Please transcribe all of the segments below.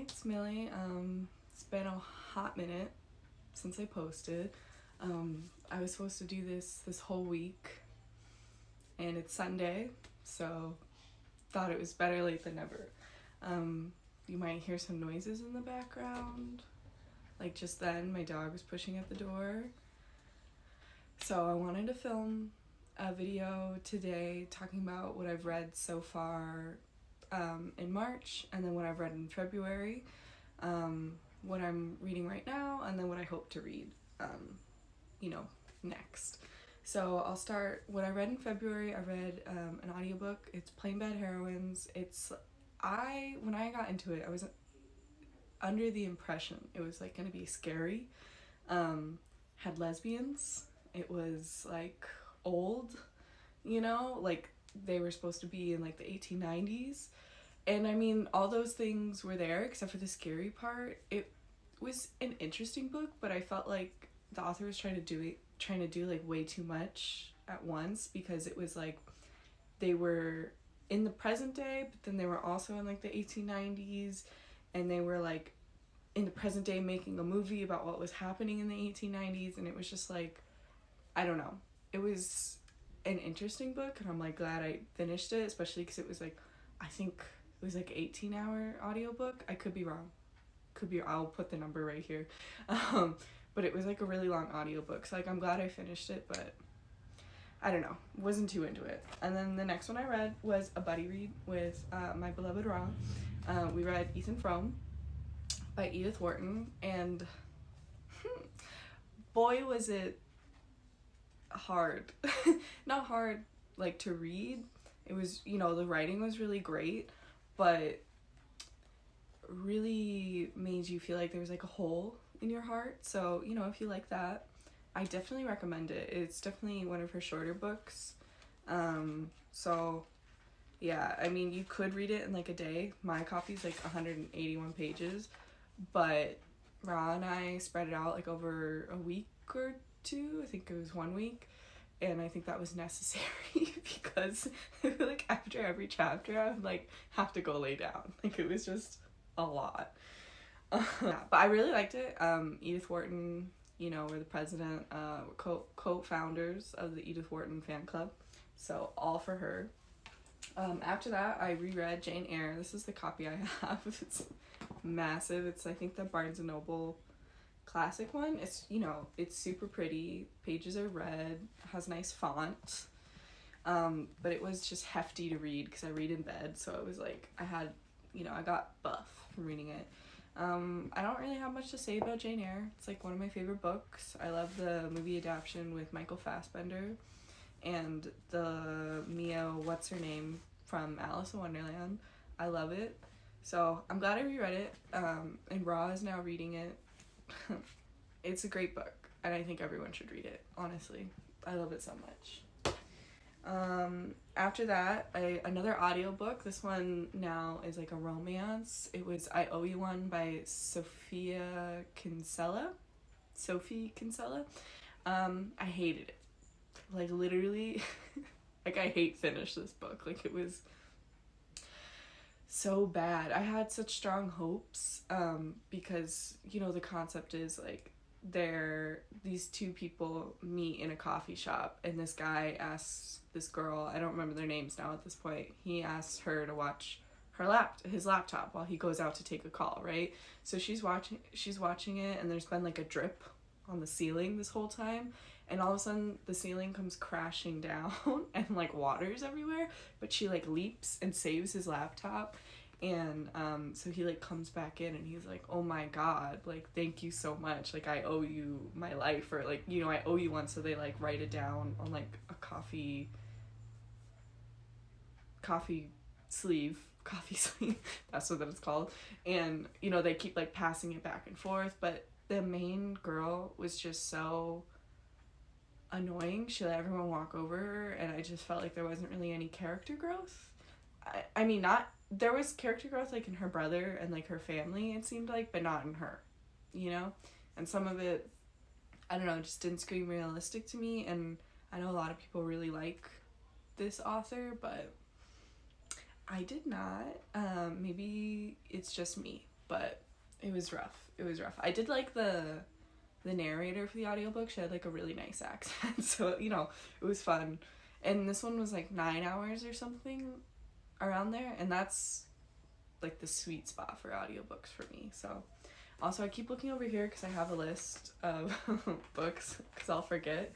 it's Millie. It's been a hot minute since I posted. I was supposed to do this whole week, and it's Sunday, so thought it was better late than never. You might hear some noises in the background. Like just then, my dog was pushing at the door. So I wanted to film a video today talking about what I've read so far in March, and then what I've read in February, what I'm reading right now, and then what I hope to read, next. So I'll start what I read in February. I read an audiobook. It's Plain Bad Heroines. When I got into it, I was under the impression it was like gonna be scary. Had lesbians. It was like old, like they were supposed to be in like the 1890s. And I mean, all those things were there except for the scary part. It was an interesting book, but I felt like the author was trying to do like way too much at once, because it was like they were in the present day, but then they were also in like the 1890s, and they were like in the present day making a movie about what was happening in the 1890s, and it was just like, I don't know. It was an interesting book, and I'm like glad I finished it, especially because it was like, I think it was like 18-hour audiobook. I could be wrong. I'll put the number right here. But it was like a really long audiobook, so like I'm glad I finished it, but I don't know, wasn't too into it. And then the next one I read was a buddy read with my beloved Ra. We read Frome by Edith Wharton, and boy was it hard. Not hard like to read. It was, the writing was really great, but really made you feel like there was like a hole in your heart. So, if you like that, I definitely recommend it. It's definitely one of her shorter books. So yeah, I mean, you could read it in like a day. My copy's like 181 pages, but Ra and I spread it out like over a week or two. I think it was 1 week. And I think that was necessary because like after every chapter I would like have to go lay down. Like it was just a lot. Yeah, but I really liked it. Edith Wharton, we're the president, co-founders of the Edith Wharton fan club. So all for her. After that, I reread Jane Eyre. This is the copy I have. It's massive. It's, I think, the Barnes & Noble classic one. It's, it's super pretty. Pages are red. Has nice font. But it was just hefty to read because I read in bed. So it was like, I got buff from reading it. I don't really have much to say about Jane Eyre. It's like one of my favorite books. I love the movie adaptation with Michael Fassbender and the Mia what's-her-name from Alice in Wonderland. I love it. So I'm glad I reread it, and Ra is now reading it. It's a great book, and I think everyone should read it, honestly. I love it so much. After that, another audiobook. This one now is like a romance. It was I Owe You One by Sophie Kinsella. I hated it. Like literally, like I finished this book. Like it was so bad. I had such strong hopes, because, the concept is like these two people meet in a coffee shop, and this guy asks this girl, I don't remember their names now at this point, he asks her to watch his laptop while he goes out to take a call, right? So she's watching it, and there's been like a drip on the ceiling this whole time, and all of a sudden the ceiling comes crashing down and like water's everywhere, but she like leaps and saves his laptop. And so he like comes back in, and he's like, oh my god, like thank you so much, like I owe you my life, or like, I owe you one. So they like write it down on like a coffee sleeve, that's what it's called. And they keep like passing it back and forth, but the main girl was just so annoying. She let everyone walk over her, and I just felt like there wasn't really any character growth. I mean, there was character growth like in her brother and like her family, it seemed like, but not in her, and some of it, I don't know, just didn't scream realistic to me. And I know a lot of people really like this author, but I did not. Maybe it's just me, but it was rough. I did like the narrator for the audiobook. She had like a really nice accent, so you know, it was fun. And this one was like 9 hours or something around there, and that's like the sweet spot for audiobooks for me. So also I keep looking over here because I have a list of books, because I'll forget,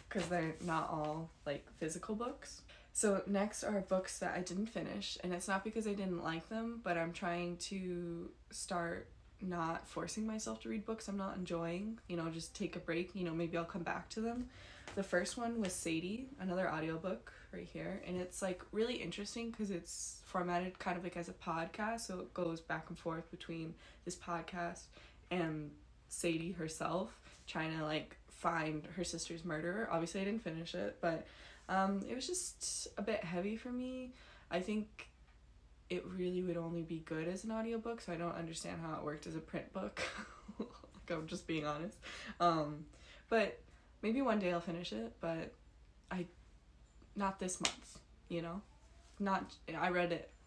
because they're not all like physical books. So next are books that I didn't finish, and it's not because I didn't like them, but I'm trying to start not forcing myself to read books I'm not enjoying, you know, just take a break, you know, maybe I'll come back to them. The first one was Sadie, another audiobook right here, and it's like really interesting because it's formatted kind of like as a podcast, so it goes back and forth between this podcast and Sadie herself trying to like find her sister's murderer. Obviously I didn't finish it, but it was just a bit heavy for me. I think it really would only be good as an audiobook, so I don't understand how it worked as a print book. Like, I'm just being honest. But maybe one day I'll finish it, but not this month, you know?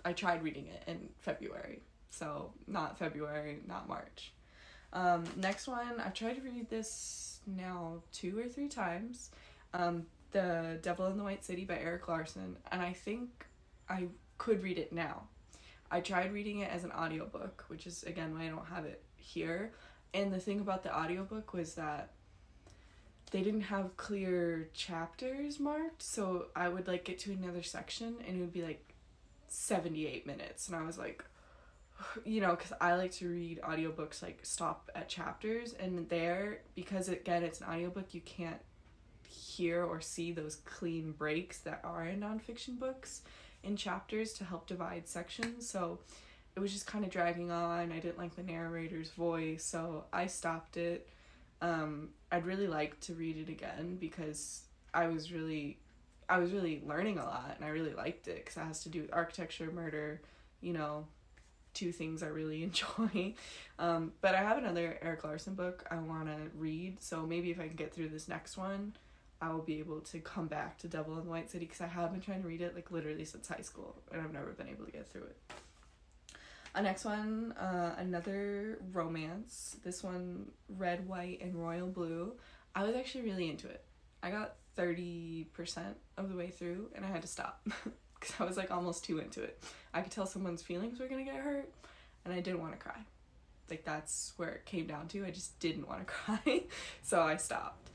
I tried reading it in February, so not February, not March. Next one, I've tried to read this now 2 or 3 times. The Devil in the White City by Erik Larson, and I think I could read it now. I tried reading it as an audiobook, which is again why I don't have it here. And the thing about the audiobook was that they didn't have clear chapters marked, so I would like get to another section and it would be like 78 minutes, and I was like, you know, because I like to read audiobooks like stop at chapters, and there, because again it's an audiobook, you can't hear or see those clean breaks that are in nonfiction books in chapters to help divide sections, so it was just kind of dragging on. I didn't like the narrator's voice, so I stopped it. I'd really like to read it again because I was really learning a lot, and I really liked it because it has to do with architecture, murder, you know, 2 things I really enjoy. But I have another Erik Larson book I want to read, so maybe if I can get through this next one, I will be able to come back to Devil in the White City, because I have been trying to read it like literally since high school, and I've never been able to get through it. Next one, another romance. This one, Red, White, and Royal Blue. I was actually really into it. I got 30% of the way through, and I had to stop because I was like almost too into it. I could tell someone's feelings were gonna get hurt, and I didn't want to cry. Like, that's where it came down to. I just didn't want to cry, so I stopped.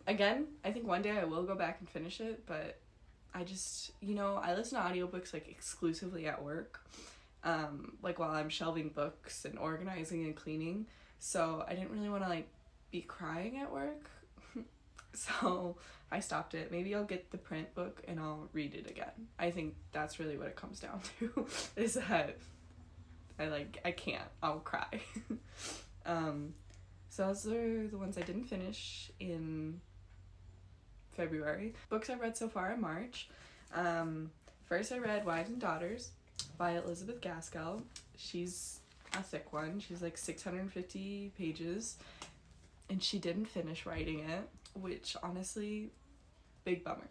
Again, I think one day I will go back and finish it, but I just, you know, I listen to audiobooks like exclusively at work, like while I'm shelving books and organizing and cleaning, so I didn't really want to like be crying at work. So I stopped it. Maybe I'll get the print book and I'll read it again. I think that's really what it comes down to, is that I can't, I'll cry. So those are the ones I didn't finish in February. Books I've read so far in March. First I read Wives and Daughters by Elizabeth Gaskell. She's a thick one. She's like 650 pages, and she didn't finish writing it, which honestly, big bummer.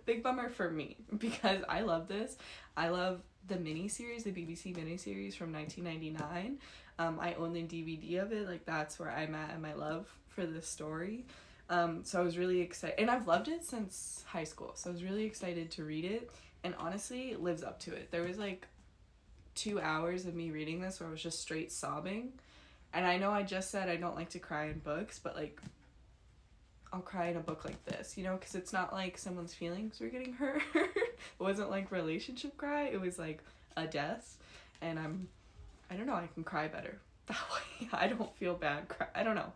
Big bummer for me, because I love this. I love the miniseries, the BBC miniseries from 1999. I own the DVD of it. Like, that's where I'm at in my love for this story. So I was really excited, and I've loved it since high school, so I was really excited to read it, and honestly, it lives up to it. There was like 2 hours of me reading this where I was just straight sobbing, and I know I just said I don't like to cry in books, but like, I'll cry in a book like this, you know, because it's not like someone's feelings were getting hurt. It wasn't like relationship cry, it was like a death, and I don't know, I can cry better that way. I don't feel bad cry. I don't know.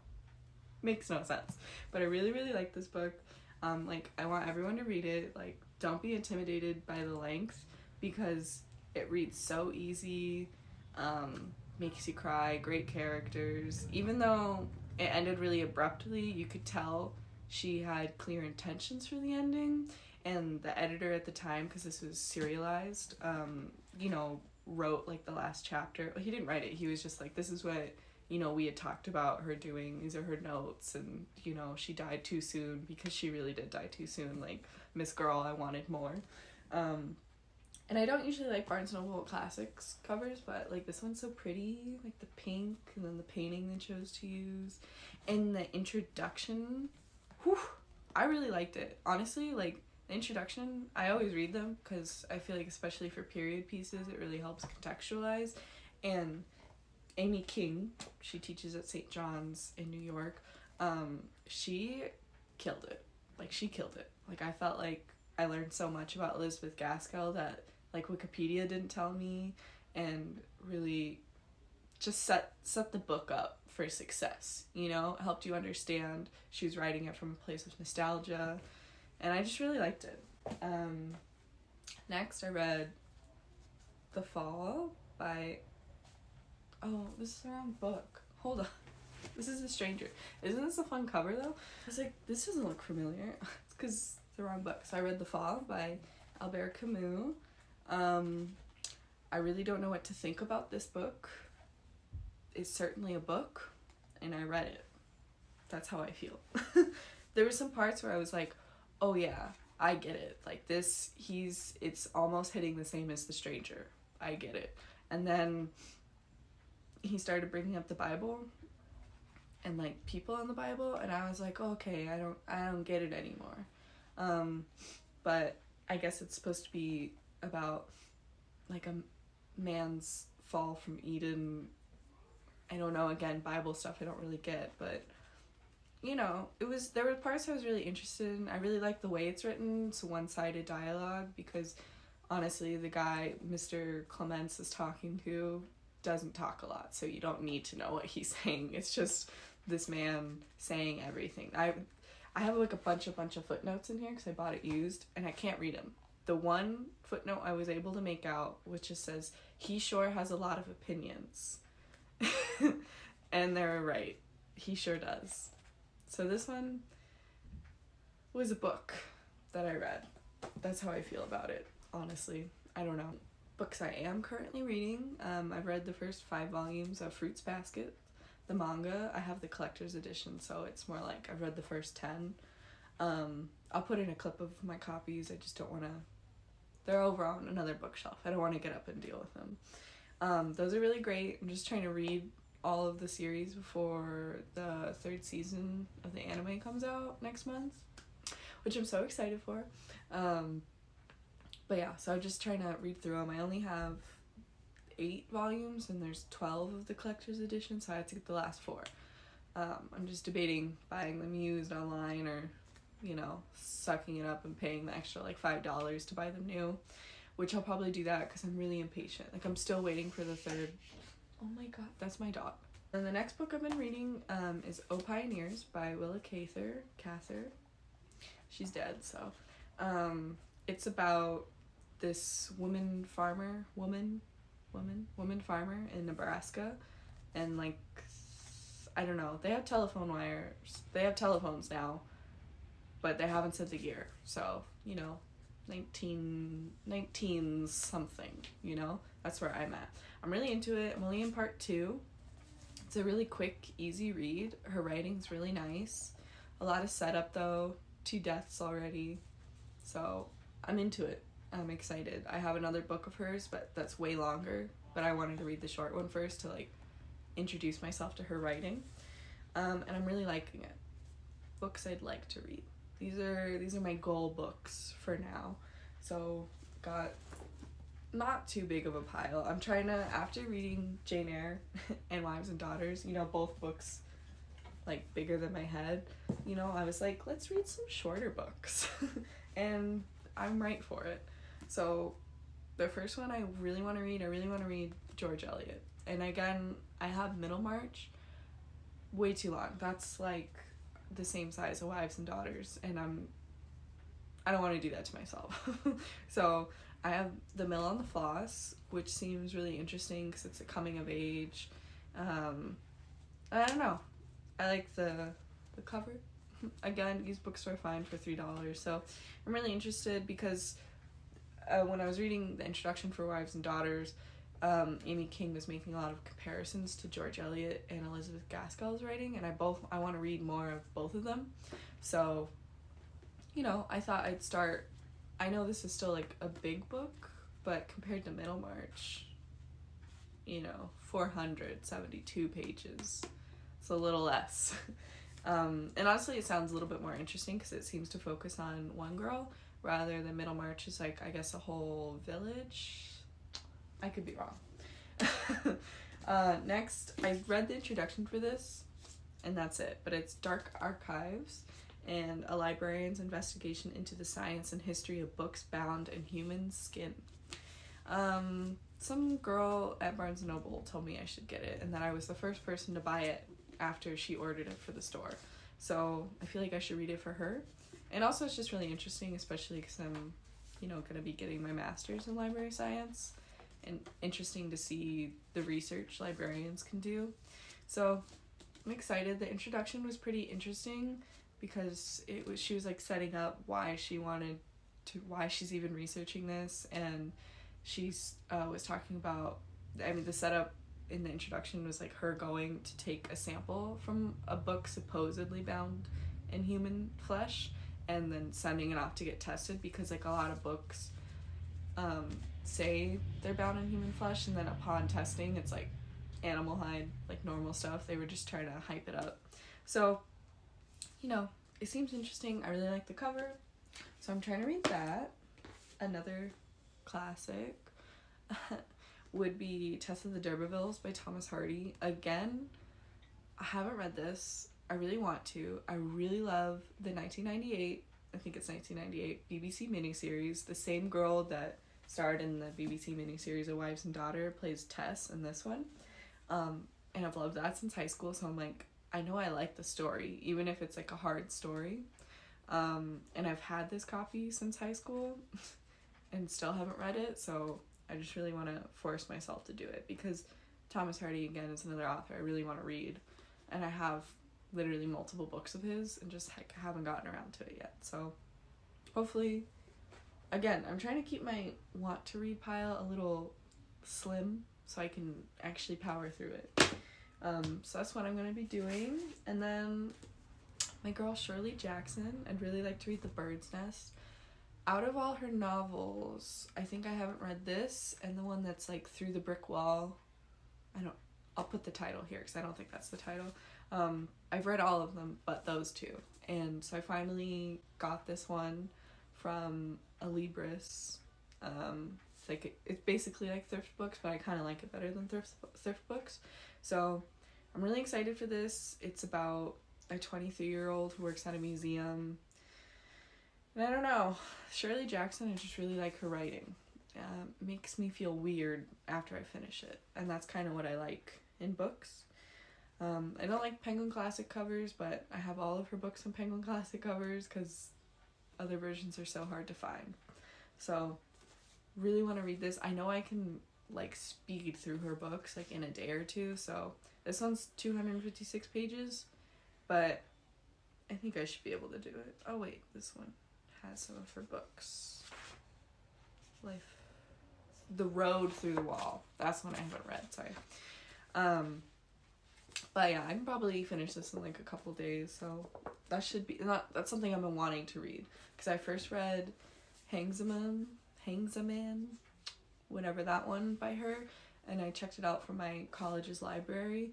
Makes no sense. But I really, really like this book. Like, I want everyone to read it. Like, don't be intimidated by the length, because it reads so easy, makes you cry, great characters. Even though it ended really abruptly, you could tell she had clear intentions for the ending, and the editor at the time, because this was serialized, you know, wrote like the last chapter. He didn't write it, he was just like, this is what, you know, we had talked about her doing, these are her notes, and, you know, she died too soon, because she really did die too soon, like, Miss Girl, I wanted more. And I don't usually like Barnes & Noble Classics covers, but like this one's so pretty, like the pink and then the painting they chose to use. And the introduction, whew, I really liked it. Honestly, like the introduction, I always read them because I feel like especially for period pieces, it really helps contextualize. And Amy King, she teaches at St. John's in New York, she killed it. Like she killed it. Like I felt like I learned so much about Elizabeth Gaskell that like Wikipedia didn't tell me, and really just set the book up for success, you know? It helped you understand she was writing it from a place of nostalgia, and I just really liked it. Next I read The Fall by, oh, this is the wrong book. Hold on. This is A Stranger. Isn't this a fun cover though? I was like, this doesn't look familiar. It's because it's the wrong book. So I read The Fall by Albert Camus. I really don't know what to think about this book. It's certainly a book, and I read it. That's how I feel. There were some parts where I was like, oh yeah, I get it. Like this, it's almost hitting the same as The Stranger. I get it. And then he started bringing up the Bible and like people in the Bible, and I was like, oh, okay, I don't get it anymore. But I guess it's supposed to be about like a man's fall from Eden. I don't know, again, Bible stuff I don't really get, but you know, there were parts I was really interested in. I really like the way it's written. It's a one-sided dialogue because honestly the guy Mr. Clements is talking to doesn't talk a lot, so you don't need to know what he's saying. It's just this man saying everything. I have like a bunch of footnotes in here because I bought it used, and I can't read them. The one footnote I was able to make out, which just says, he sure has a lot of opinions. And they're right. He sure does. So this one was a book that I read. That's how I feel about it, honestly. I don't know. Books I am currently reading. I've read the first 5 volumes of Fruits Basket. The manga, I have the collector's edition, so it's more like I've read the first 10. I'll put in a clip of my copies. I just don't want to... They're over on another bookshelf. I don't want to get up and deal with them. Those are really great. I'm just trying to read all of the series before the 3rd season of the anime comes out next month, which I'm so excited for. But yeah, so I'm just trying to read through them. I only have 8 volumes, and there's 12 of the collector's edition, so I had to get the last 4. I'm just debating buying them used online or, you know, sucking it up and paying the extra like $5 to buy them new, which I'll probably do that because I'm really impatient. Like, I'm still waiting for the 3rd. Oh my god, that's my dog. And the next book I've been reading is O Pioneers by Willa Cather. She's dead, so. It's about this woman farmer in Nebraska, and like, I don't know, they have telephone wires, they have telephones now, but they haven't sent the gear, so, you know, 19 something, you know, that's where I'm at. I'm really into it. I'm only in part 2. It's a really quick, easy read. Her writing's really nice. A lot of setup though, 2 deaths already, so I'm into it. I'm excited. I have another book of hers, but that's way longer, but I wanted to read the short one first to like introduce myself to her writing. And I'm really liking it. Books I'd like to read. These are my goal books for now. So got not too big of a pile. I'm trying to, after reading Jane Eyre and Wives and Daughters, you know, both books like bigger than my head, you know, I was like, let's read some shorter books. And I'm right for it. So the first one I really want to read George Eliot. And again, I have Middlemarch, way too long. That's like the same size of Wives and Daughters, and I don't want to do that to myself. So I have The Mill on the Floss, which seems really interesting because it's a coming of age. I don't know. I like the cover. Again, used bookstore find for $3. So I'm really interested because when I was reading the introduction for Wives and Daughters, Amy King was making a lot of comparisons to George Eliot and Elizabeth Gaskell's writing, and I want to read more of both of them. So, you know, I thought I'd start. I know this is still like a big book, but compared to Middlemarch, 472 pages. It's a little less. And honestly, it sounds a little bit more interesting because it seems to focus on one girl rather than Middlemarch is like, I guess, a whole village. I could be wrong. Next, I read the introduction for this, and that's it. But it's Dark Archives and a librarian's investigation into the science and history of books bound in human skin. Some girl at Barnes & Noble told me I should get it, and that I was the first person to buy it after she ordered it for the store. So I feel like I should read it for her. And also it's just really interesting, especially because I'm, going to be getting my master's in library science, and interesting to see the research librarians can do. So I'm excited. The introduction was pretty interesting because she was like setting up why she's even researching this, and she's was talking about, the setup in the introduction was like her going to take a sample from a book supposedly bound in human flesh and then sending it off to get tested, because like a lot of books say they're bound in human flesh, and then upon testing it's like animal hide, like normal stuff. They were just trying to hype it up. So it seems interesting. I really like the cover, so I'm trying to read that. Another classic would be Tess of the Dubervilles by Thomas Hardy. Again, I haven't read this. I really want to. I really love the 1998, I think it's 1998, BBC miniseries. The same girl that starred in the BBC miniseries of Wives and Daughter plays Tess in this one. And I've loved that since high school, so I'm like, I know I like the story, even if it's like a hard story. And I've had this copy since high school and still haven't read it, so I just really want to force myself to do it, because Thomas Hardy, again, is another author I really want to read, and I have literally multiple books of his and just haven't gotten around to it yet. So hopefully, again, I'm trying to keep my want to read pile a little slim so I can actually power through it. So that's what I'm going to be doing. And then my girl Shirley Jackson, I'd really like to read The Bird's Nest. Out of all her novels, I think I haven't read this and the one that's like Through the Brick Wall. I'll put the title here because I don't think that's the title. I've read all of them but those two. And so I finally got this one from a Libris. It's basically like thrift books, but I kind of like it better than thrift books. So I'm really excited for this. It's about a 23-year-old who works at a museum. And I don't know, Shirley Jackson, I just really like her writing. Makes me feel weird after I finish it, and that's kind of what I like in books. I don't like Penguin Classic covers, but I have all of her books in Penguin Classic covers because other versions are so hard to find. So really want to read this. I know I can like speed through her books like in a day or two, so this one's 256 pages, but I think I should be able to do it. Oh wait, this one has some of her books. The Road Through the Wall. That's one I haven't read, sorry. But yeah, I can probably finish this in like a couple days, so that's something I've been wanting to read. Because I first read Hangs a Man, whatever that one by her, and I checked it out from my college's library,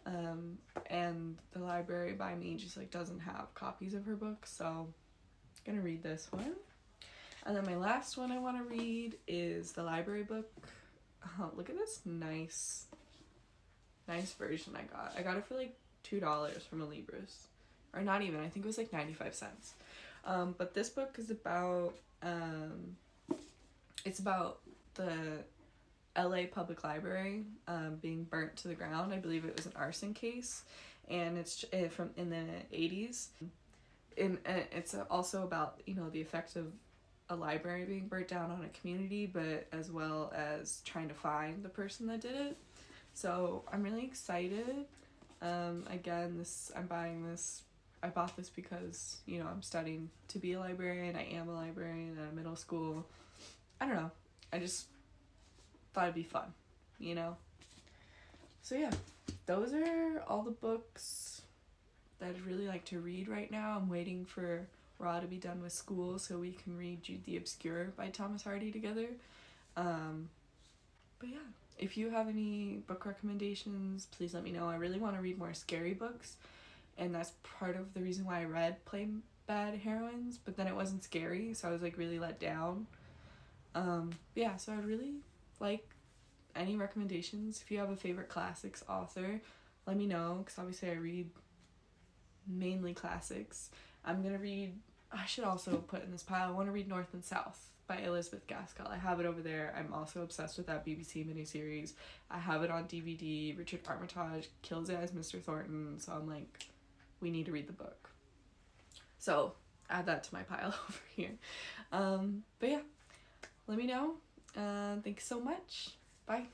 and the library by me just like doesn't have copies of her books, so I'm gonna read this one. And then my last one I want to read is the library book. Oh, look at this nice version I got. I got it for like $2 from a Libris. Or not even, I think it was like 95 cents. But this book is about, it's about the LA Public Library being burnt to the ground. I believe it was an arson case, and it's from in the 80s. And it's also about, the effects of a library being burnt down on a community, but as well as trying to find the person that did it. So I'm really excited. Again, I'm buying this. I bought this because, I'm studying to be a librarian. I am a librarian at a middle school. I don't know. I just thought it'd be fun, So yeah, those are all the books that I'd really like to read right now. I'm waiting for Raw to be done with school so we can read Jude the Obscure by Thomas Hardy together. But yeah, if you have any book recommendations, please let me know. I really want to read more scary books, and that's part of the reason why I read Play Bad Heroines, but then it wasn't scary, so I was like really let down. Yeah, so I'd really like any recommendations. If you have a favorite classics author, let me know, because obviously I read mainly classics. I should also put in this pile, I want to read North and South by Elizabeth Gaskell. I have it over there. I'm also obsessed with that BBC miniseries. I have it on DVD. Richard Armitage kills it as Mr. Thornton, so I'm like, we need to read the book. So add that to my pile over here. But yeah, let me know. Thanks so much. Bye.